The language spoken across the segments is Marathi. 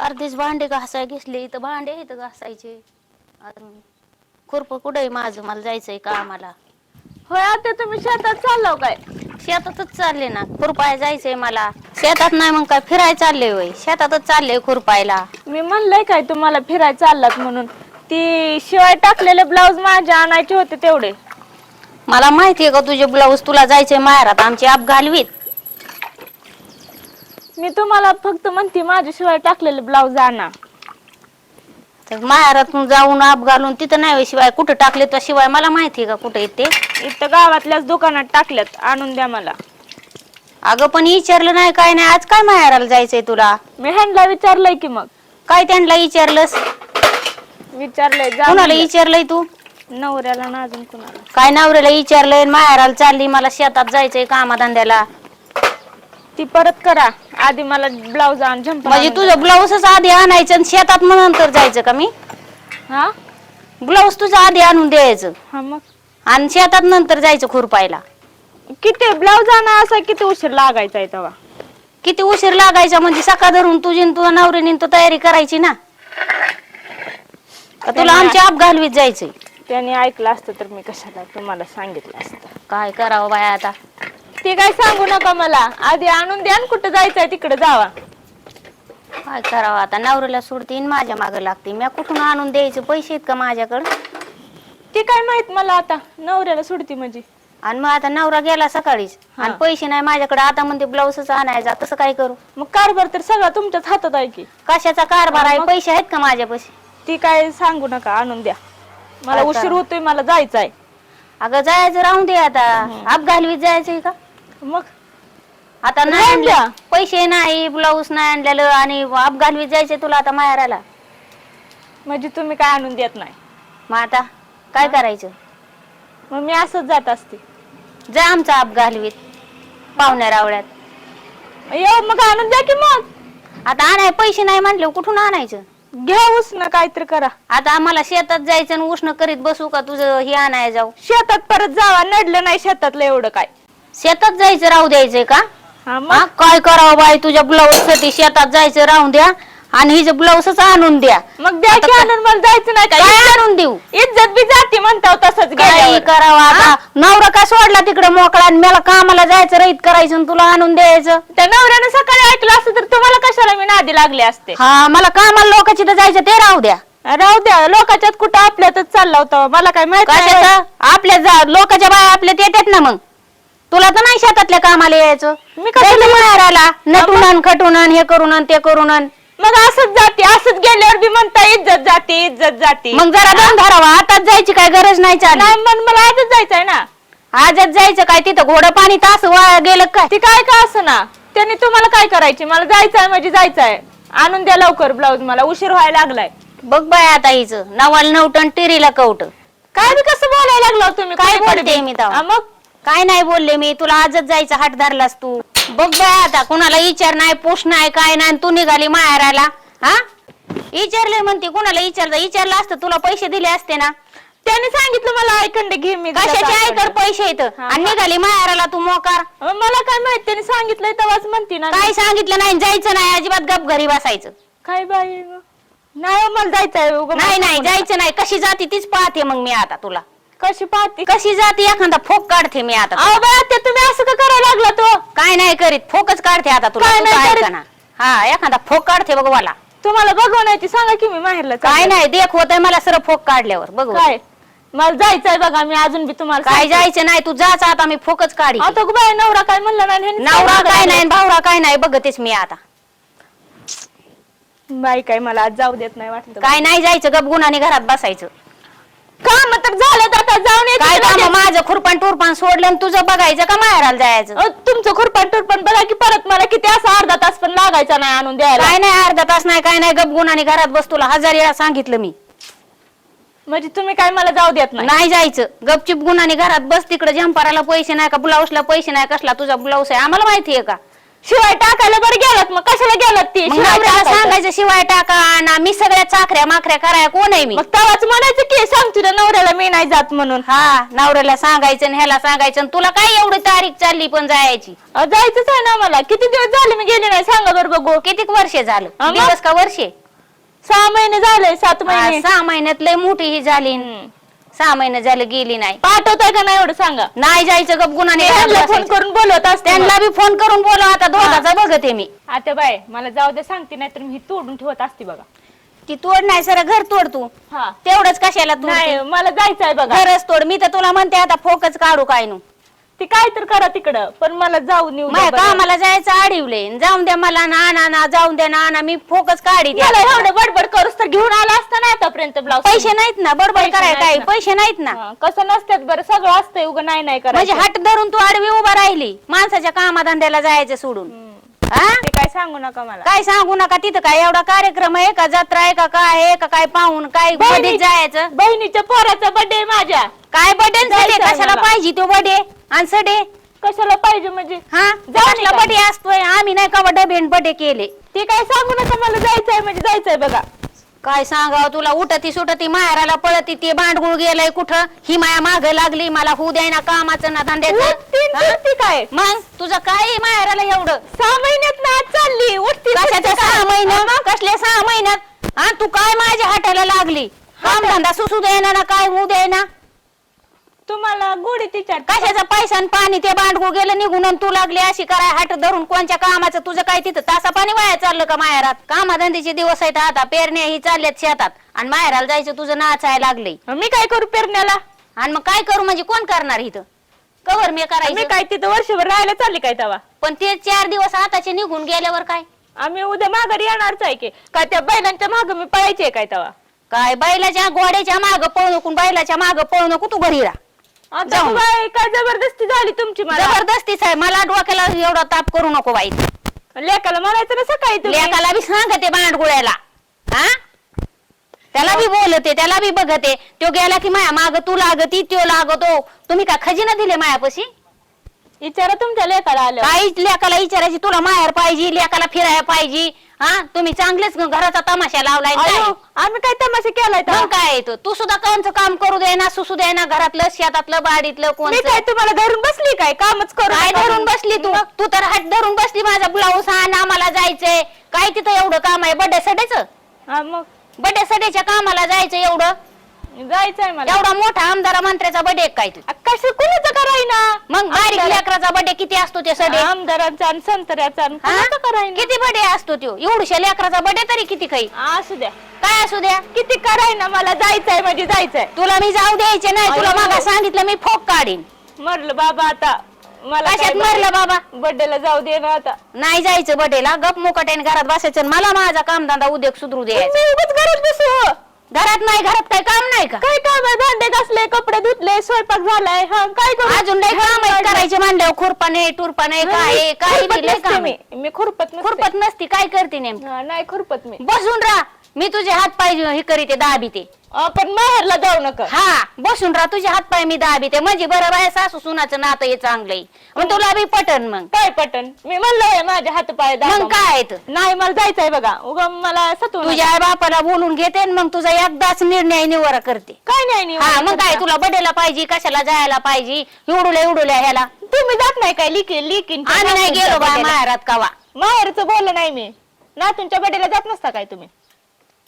अर्धेच भांडे घासाय घेतले तर भांडे इथं घासायचे. आता खुरप कुठे माझं, मला जायचंय कामाला. होय आता तुम्ही शेतात चाललो काय? शेतातच चालले ना, खुरपाय जायचंय मला. शेतात नाही मग काय फिराय चालले होय, शेतातच चालले खुरपायला. मी म्हणलंय काय तुम्हाला फिराय चाललात म्हणून. ती शिवाय टाकलेले ब्लाऊज माझे आणायचे होते तेवढे. मला माहितीये का तुझे ब्लाऊज, तुला जायचंय माहेरात, आमची आप घालवीत. मी तुम्हाला फक्त म्हणते माझे शिवाय टाकलेले ब्लाऊज आणा. तर माहेरात जाऊन आप घालून तिथं नाही शिवाय कुठं टाकले तर शिवाय मला माहितीये का कुठे येते. इथं गावातल्याच दुकानात टाकल्यात, आणून द्या मला. अगं पण विचारलं नाही काय नाही, आज काय माहेराला जायचंय तुला? मी ह्यांना विचारलंय की मग. काय त्यांना विचारलंस? विचारलंय कुणाला विचारलंय तू? नवऱ्याला ना अजून कुणाला. काय नवऱ्याला विचारलंय? माहेराला चालली, मला शेतात जायचंय कामाधंद्याला. ती परत करा, आधी मला ब्लाऊज आण झंपर. म्हणजे तुझं ब्लाऊजच आधी आणायचं आणि शेतात मग नंतर जायचं का? मी हा ब्लाऊज तुझं आधी आणून द्यायचं हा मग आणि शेतात नंतर जायचं खुरपायला. किती ब्लाऊज आणा असा किती उशीर लागायचा आहे तेव्हा? किती उशीर लागायचा म्हणजे सकाळ धरून तुझी तुझ्या नवऱ्याने तो तयारी करायची ना. का तुला आमच्या आप घालवीत जायचंय? त्याने ऐकलं असतं तर मी कशाला तुम्हाला सांगितलं असतं. काय करावं बाया आता? ते काय सांगू नका मला, आधी आणून द्या, कुठं जायचंय तिकडे जावा. काय करावं आता? नवऱ्याला सोडतीन माझ्या मागे लागते, मी कुठून आणून द्यायचं? पैसे आहेत का माझ्याकडे? ते काय माहित मला आता, नवऱ्याला सोडती म्हणजे. आणि मग आता नवरा गेला सकाळीच आणि पैसे नाही माझ्याकडे, आता म्हणते ब्लाऊजच आणायचा, कसं काय करू? मग कारभार तर सगळा तुमच्याच हातात आहे की. कशाचा कारभार आहे? पैसे आहेत का माझ्यापाशी? ती काय सांगू नका, आणून द्या. मला उशीर होतोय, मला जायचंय. अगं जायचं राहून दे आता, आप घालवीत जायचंय का? मग आता नाही आणलं, पैसे नाही, ब्लाऊज नाही आणलेलं आणि आप घालवीत जायचंय तुला आता माहेराला. म्हणजे तुम्ही काय आणून देत नाही? मग आता काय करायचं? मग मी असंच जात असते. जा आमचा आप घालवीत पाहुण्या रावळ्यात. येऊ मग आणून द्या की. मग आता आणाय पैसे नाही म्हटले कुठून आणायचं? घ्या उष्ण काहीतरी करा. आता आम्हाला शेतात जायचं आणि उष्ण करीत बसू का? तुझं हे आणाय जाऊ शेतात परत जावा, नडलं नाही शेतातलं एवढं काय. शेतात जायचं राहू द्यायचंय का? मग काय करावं बाई? तुझ्या ब्लाऊज साठी शेतात जायचं राहून द्या आणि हिचं ब्लाऊजच आणून द्या. मग द्या की आणून, मला जायचं नाही काय आणून देऊ? इज्जत बी जाती म्हणता तसंच. काय करावं आता? नवरा का सोडला तिकडे मोकळा आणि मला कामाला जायचं रहित करायचं आणि तुला आणून द्यायचं? त्या नवऱ्यानं सकाळी ऐकलं असतं तर तुम्हाला कशाला मी नादी लागले असते. हा, मला कामाला लोकांची तर जायचं ते राहू द्या. राहू द्या, लोकांच्यात कुठं आपल्यातच चालला होता, मला काय माहित कशाचं? आपल्या लोकांच्या बाया आपल्यात येतात ना. मग तुला तर नाही शेतातल्या कामाला यायचं. मी कशाला माहेराला नटून खटून हे करून ते करून. मग असंच जाते, असंच गेल्यावर बी म्हणता इज्जत जाते, इज्जत जाते. मग जरा दम धरावा, आताच जायची काय गरज नाही. नाही पण मला आजच जायचंय ना. आजच जायचं काय? तिथं घोडं पाणी तास वाया गेलं काय? ती काय का असं ना, त्यांनी तुम्हाला काय करायची? मला जायचंय म्हणजे जायचंय. आणून द्या लवकर ब्लाऊज, मला उशीर व्हायला लागलाय. बघ बाय आता हिचं नवाल नवटन टिरीला कवट. काय बी कसं बोलायला लागलो तुम्ही? काय बोलते मी तेव्हा? मग काय नाही बोलले मी, तुला आजच जायचं हात धरलास तू. बघ बाय आता, कुणाला विचार नाही, पूछ नाही, काय नाही, तू निघाली माहेराला. हा, विचारले म्हणते, कुणाला विचारलं असतं तुला पैसे दिले असते ना. त्याने सांगितलं मला ऐकंडे घे. मी कशाचे ऐकर पैसे येत आणि निघाली माहेराला तू मोकार. मला काय माहित, त्याने सांगितलंय तेव्हाच म्हणते ना. काय सांगितलं नाही? जायचं नाही अजिबात, गप घरी बसायचं. काय बाई, नाही मला जायचंय. नाही नाही जायचं नाही. कशी जाती तीच पाहते मग मी आता तुला. कशी पाहते? कशी जाती एखादा फोक काढते मी आता. तुम्ही असं का करायला लागला? तो काय नाही करीत, फोकच काढते आता तुला. हा, एखादा फोक काढते बघ मला. तुम्हाला बघवण्याची सांगा की मी माहेरला. काय नाही देख होतंय मला सर फोक काढल्यावर बघ. काय मला जायचंय बघा, मी अजून बी तुम्हाला काय जायचं नाही, तू जायचं आता, मी फोकच काढी. आता बाय नवरा काय म्हणलं नाही, नवरा काय नाही, भावरा काय नाही, बघतेस मी आता. बाई काय मला आज जाऊ देत नाही वाटत. काय नाही जायचं, गप गुणाने घरात बसायचं. काम तर झालं, आता जाऊन काय काम? माझं खुरपान टुरपान सोडलं आणि तुझं बघायचं का माहेराला जायचं? तुमचं खुरपान टुरपान बघा की परत मला किती असं अर्धा तास पण लागायचा नाही आणून द्यायला. काय नाही अर्धा तास नाही, काय नाही, गप गुणाने घरात बस. तुला 1000 वेळा सांगितलं मी. म्हणजे तुम्ही काय मला जाऊ देत नाही? नाही जायचं, गपचिप गुणाने घरात बस. तिकडे जंपाराला पैसे नाही का, ब्लाऊजला पैसे नाही, कसला तुझा ब्लाऊज आहे आम्हाला माहितीये का? शिवाय टाकायला बरं गेलात, मग कशाला गेलात ती मग शिवाय नवऱ्याला टाकायचं? सांगायचं शिवाय टाका ना, मी सगळ्या चाकऱ्या माखऱ्या कराय कोण आहे मी? मग तवाच म्हणायचं की सांग तुझ्या नवऱ्याला मी नाही जात म्हणून. हा, नवऱ्याला सांगायचं आणि ह्याला सांगायचं, आणि तुला काय एवढी तारीख चालली पण जायची? जायचंच आहे ना मला. किती दिवस झाले मी गेले नाही सांगा बरं बघू. किती वर्ष झालं? मग? दिवस का वर्षे? 6 महिने झाले, 7 महिने. 6 महिन्यात लय मोठी ही झाली. 6 महिने झाले गेली नाही. पाठवताय का नाही एवढं सांगा. नाही जायचं गप गुन्हाने त्यांना फोन करून बोलवत असते. त्यांना बी फोन करून बोलव. आता दोघाचा बघते मी. आता बाय मला जाऊ दे सांगते, नाही तर मी तोडून ठेवत असते बघा. ती तोड नाही सर, घर तोड तू. हा तेवढंच कशाला तू? नाही मला जायचंय बघा. घरच तोड. मी तर तुला म्हणते आता फोकच काढू काय नु. ती काय तर करा तिकडं, पण मला जाऊन येऊ द्या माझ्या बरं. कामाला जायचं आडीवले. जाऊन द्या मला ना जाऊन द्या ना मी फोकच काढी द्या. मला एवढं बडबड करूस तर घेऊन आला असता ना आतापर्यंत ब्लाऊज. पैसे नाहीत ना बडबड पैसे कराय नाहीत काय? ना. पैसे नाहीत ना. कसं नसतात बरं, सगळं असतंय उगा नाही म्हणजे करायचं. हात धरून तू आडवी उभा राहिली माणसाच्या कामाधंद्याला जायचं सोडून. हा, ते काय सांगू नका मला. काय सांगू नका. तिथं काय एवढा कार्यक्रम आहे का? जत्रा आहे का? काय आहे का? काय पाहून काय मध्ये जायचं? बहिणीच्या पोराचा बर्थडे माझ्या. काय बडे जायचं आहे कशाला मला. पाहिजे तो बडे आणि सडे? कशाला पाहिजे म्हणजे? हा, जाऊ कसला बडे असतोय? आम्ही नाही का डबे बडे केले. ते काय सांगू नका मला. जायचंय म्हणजे जायचंय बघा. काय सांगावं तुला? उठती सुटती माहेराला पळती. ते बांडगुळ गेलंय कुठं? ही माया माग लागली. मला होऊ द्याय ना कामाचं ना धंद्याचं. ती काय मग तुझं काय माहेराला एवढं? 6 महिन्यात ना आज चालली उठती. कशाच्या 6 महिन्यात? कसले 6 महिन्यात? हा, तू काय माझ्या हाताला लागली? काम धंदा सुसू द्यायना ना, काय होऊ द्यायना? तुम्हाला गोडी तिच्या कशाचा पैसा आणि पाणी ते बांडगुळ गेलं निघून आणि तू लागली अशी कराय हात धरून. कोणच्या कामाचं तुझं काय तिथं तासा पाणी वाया चाललं का माहेरात? कामाधंद्याचे दिवस आहेत आता. पेरण्या ही चालल्यात शेतात आणि माहेराला जायचं तुझं नाचायला लागले. मी काय करू पेरण्याला? आणि मग काय करू म्हणजे कोण करणार इथं? कवर मी मी करायचं. काय तिथं वर्षभर राहायला चालली काय तवा? पण ते 4 दिवस आताचे निघून गेल्यावर काय? आम्ही उद्या माघारी येणारच आहे की काय? त्या बैलांच्या माग मी पळायचे काय तवा? काय बैलाच्या घोड्याच्या माग पळू नको, बैलाच्या माग पळू नको. तू घरी राहा. आता जाऊ. बाई काय जबरदस्ती झाली तुमची मला. जबरदस्तीच आहे. मला डोक्याला एवढा ताप करू नको बाई. लेकाला म्हणायचं ना सकाळी तुम्ही. लेकाला बी सांगते बांडगुळ्याला. हा, त्याला बी बोलते, त्याला बी बघते. तो गेला की माया माग तू लागती, तो लागतो. तुम्ही काय खजिना दिले मायापाशी? विचारा तुमच्या लेकाला आलं. काही लेकाला विचारायची तुला माहेर पाहिजे, लेकाला फिरायला पाहिजे. हा, तुम्ही चांगलेच घराचा तमाशा लावलाय काय? अयो, आम्ही काय तमाशा केलाय मग तवा? काय येतो? तू सुद्धा कोणचं काम करू दे ना, सुसू दे ना, घरातलं शेतातलं बाडीतलं मी कोणचं? काय तुम्हाला धरून बसली काय? कामच करू काय नका. धरून बसली तू? तू तर हात धरून बसली. माझा ब्लाऊज आण, आम्हाला जायचंय. काय तिथं एवढं काम आहे? बड्डे सडेच हा, मग बड्डे सडेच्या कामाला जायचं एवढं? जायचंय मला. एवढा मोठा आमदार मंत्र्याचा बड्डे काय तू? कसं कुणाचं करायना? मग बारीक लेकराचा बड्डे किती असतो ते सडे? आमदारांचा आणि संत्र्याचा आणि हा? कुणाचं करायना? किती बड्डे असतो तो? एवढ्या लेकराचा बड्डे तरी किती काही? असू द्या. काय असू द्या. किती करायना, मला जायचंय म्हणजे जायचंय. तुला मी जाऊ द्यायचे नाही. तुला अयो. मागा सांगितलं मी फोक काढीन. मरलं बाबा आता. मला कशात मरलं बाबा? बर्थडेला जाऊ दे ना आता. नाही जायचं बड्डेला. गप मुकाट्याने घरात बसायचं आणि मला माझा कामधंदा उद्योग सुधरू द्यायचा. मी उगाच घरात बसू. घरात नाही, घरात काय काम नाही का? काय काम आहे? भांडे घासले, कपडे धुतले, स्वयंपाक झालाय. हा, काय करू? अजून नाही काम आहेत करायचे म्हणल्यावर खुरपाने टुरपाने काय काय खुरपत बी लय नसते काम मी. आहे. मी खुरपत नसते. खुरपत नसती काय करते नेमकी? हा, नाही खुरपत मी. बसून राहा. मी तुझे हात पाय हे करीते दाबीते. पण माहेरला जाऊ नका. हा, बसून राहा. तुझे हात पाय मी दाबीते म्हणजे बरं बाय. सासू सुनाचं नातं हे चांगलंय. मग तुला बी पटन. मग काय पटन? मी म्हणलं माझे हात पाय दाबा. मग काय आहे तर? नाही मला जायचंय बघा. उगा मला सतू तुझ्या आई बापाला बोलून घेते आणि मग तुझा एकदाच निर्णय निवारा करते. काय नाही हा, मग काय तुला बड्डेला पाहिजे, कशाला जायला पाहिजे? एवढुल्या ह्याला तुम्ही जात नाही काय? लिकीन आम्ही नाही गेलो बा माहेरात कावा. माहेरचं बोललं नाही मी. नातूंच्या बर्थडेला जात नसता काय तुम्ही?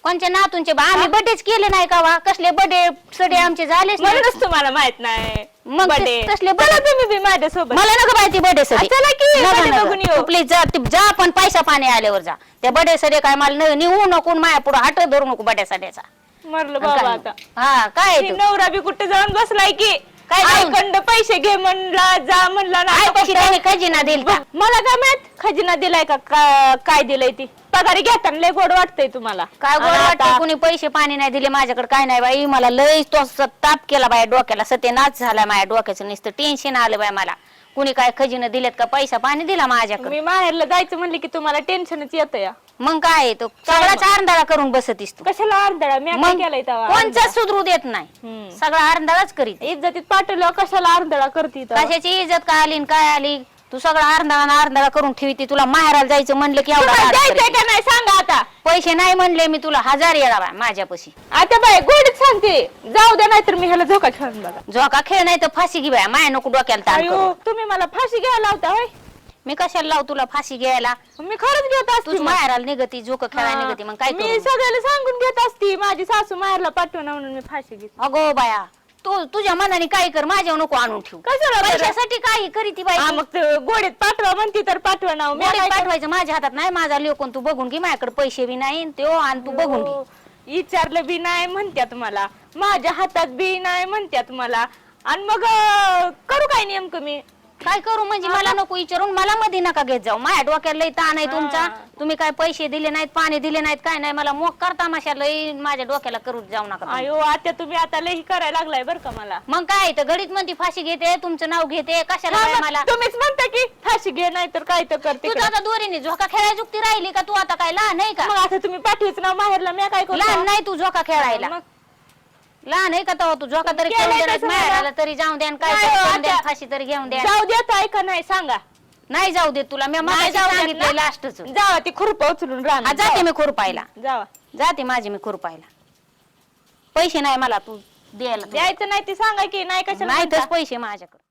कोणच्या नातूंचे बा? आम्ही बड्डेच केले नाही कावा. कसले बड्डे सडे आमचे झालेच नाही. म्हणूनच तुम्हाला माहित नाही. मग ते birthday. तसले चला तुम्ही बी माझ्यासोबत. मला नका माहिती बड्डे सडे. चला की, birthday बघून येऊ. प्लीज जा पण पैसा पाणी आल्यावर जा. त्या बड्डे सडे काय मला निवू नको, माया पुढे हात धरू नको बड्डे सड्याचा. मरलं बाबा आता. हा, काय ही नवरा बी कुठे जाऊन बसलाय की काय जाऊन? आईकडं पैसे घे म्हणला, जा म्हणला ना. पैसे त्याने खजिना दिल का? मला काय माहित खजिना दिलाय का काय दिलंय ती? पगारी घेताना लय गोड वाटतंय तुम्हाला. काय गोड आणि वाटतं? आता- कुणी पैसे पाणी नाही दिले माझ्याकडे. काय नाही बाई. मला लय तो ताप केला बाय डोक्याला. सत्यनाश झाला माझ्या डोक्याचं. नुसतं टेन्शन आलं बाय मला. कुणी काय खजिना दिलेत का? पैसा पाणी दिला माझ्याकडे. मी माहेरला जायचं म्हणले की तुम्हाला टेन्शनच येतं या. मग काय आहे तो? सगळाच आरंदाळा करून बसतीस तू. कशाला आरंधळा? मी काय मग केलंय तेव्हा? कोणचाच सुधरू देत नाही. सगळा आरंदाळाच करीत. इज्जतीत पाठवलं कशाला आरंधळा करते इथं? कशाची इज्जत काय आली न काय आली? तू सगळं अर्धा करून ठेवती. तुला माहेराला जायचं म्हणलं की एवढा तुम्हाला राडा द्यायचंय करते. का नाही सांगा आता. पैसे नाही म्हणले मी तुला 1000 येळा बाय माझ्यापाशी. आता बाय गोडीत सांगते, जाऊ द्या नाहीतर मी ह्याला झोका खेळून बघा. झोका खेळ नाही तर फाशी घे बाय. माया नको डोक्याला ताण करू. अयो तुम्ही मला फाशी घ्यायला लावता होय. मी कशाला लावू तुला फाशी घ्यायला. मी खरंच घेत तूच असते मग. माहेराला निघती झोका खेळायला निघती मग काय मी करू. सगळ्याला सांगून घेत असती माझी सासू माहेरला पाठवून म्हणून मी फाशी घेत. अगो बाया तू तुझ्या मनाने काय कर माझ्यावर नको आणून ठेवू. कशाला बरं? पैशासाठी काही करीती बाई. हा, मग ते गोडीत पाठवा म्हणती तर पाठवा ना. मी गोडीत काय करू? पाठवायचं माझ्या हातात नाही. माझा लेकून तू बघून घे. माझ्याकडे पैसे बी नाही तो आणि तू बघून घे. विचारलं बी नाही म्हणत्यात मला, माझ्या हातात बी नाही म्हणत्यात मला. आणि मग करू काय नेमकं मी. काय करू म्हणजे मला नको विचारून मला मध्ये नका घेत जाऊ. माझ्या डोक्याला लई ताण आहे तुमचा. तुम्ही काय पैसे दिले नाहीत पाणी दिले नाहीत काय नाही. मला मोक करता माशा लई माझ्या डोक्याला करू जाऊ नका तुम्ही. अयो आता तुम्ही आता लई करायला लागलाय बर का मला. मग काय तर घडीत म्हणती फाशी घेते तुमचं नाव घेते कशाला हा, काय मग मला. तुम्हीच म्हणता की फाशी घे नाही तर काय तर करते. तू आता दोरीने झोका खेळायला जुक्ती राहिली का. तू आता काय लहान आहे का. मग आता तुम्ही पाठवीच ना माहेरला, मी काय करू. लहान नाही तू झोका खेळायला. मग लहान आहे का तो तू झोका तरी केलंय खेळून द्या तसं माहेराला तरी जाऊन द्या आणि काय नाही तरी हो, करून द्या, आता- फाशी तरी घेऊन द्या. जाऊ देत आहे का नाही सांगा. नाही जाऊ देत तुला मी नाही मला जाऊ देत सांगितलंय ना? लास्टच. जावा ती खुरपा उचलून राहणार. जाते मी खुरपायला. जावा. जाते माझी मी खुरपायला. पैसे नाही मला तू द्यायला. द्यायचं नाही ते सांगा की नाही कशाला नाहीतच म्हणता? पैसे माझ्याकडे.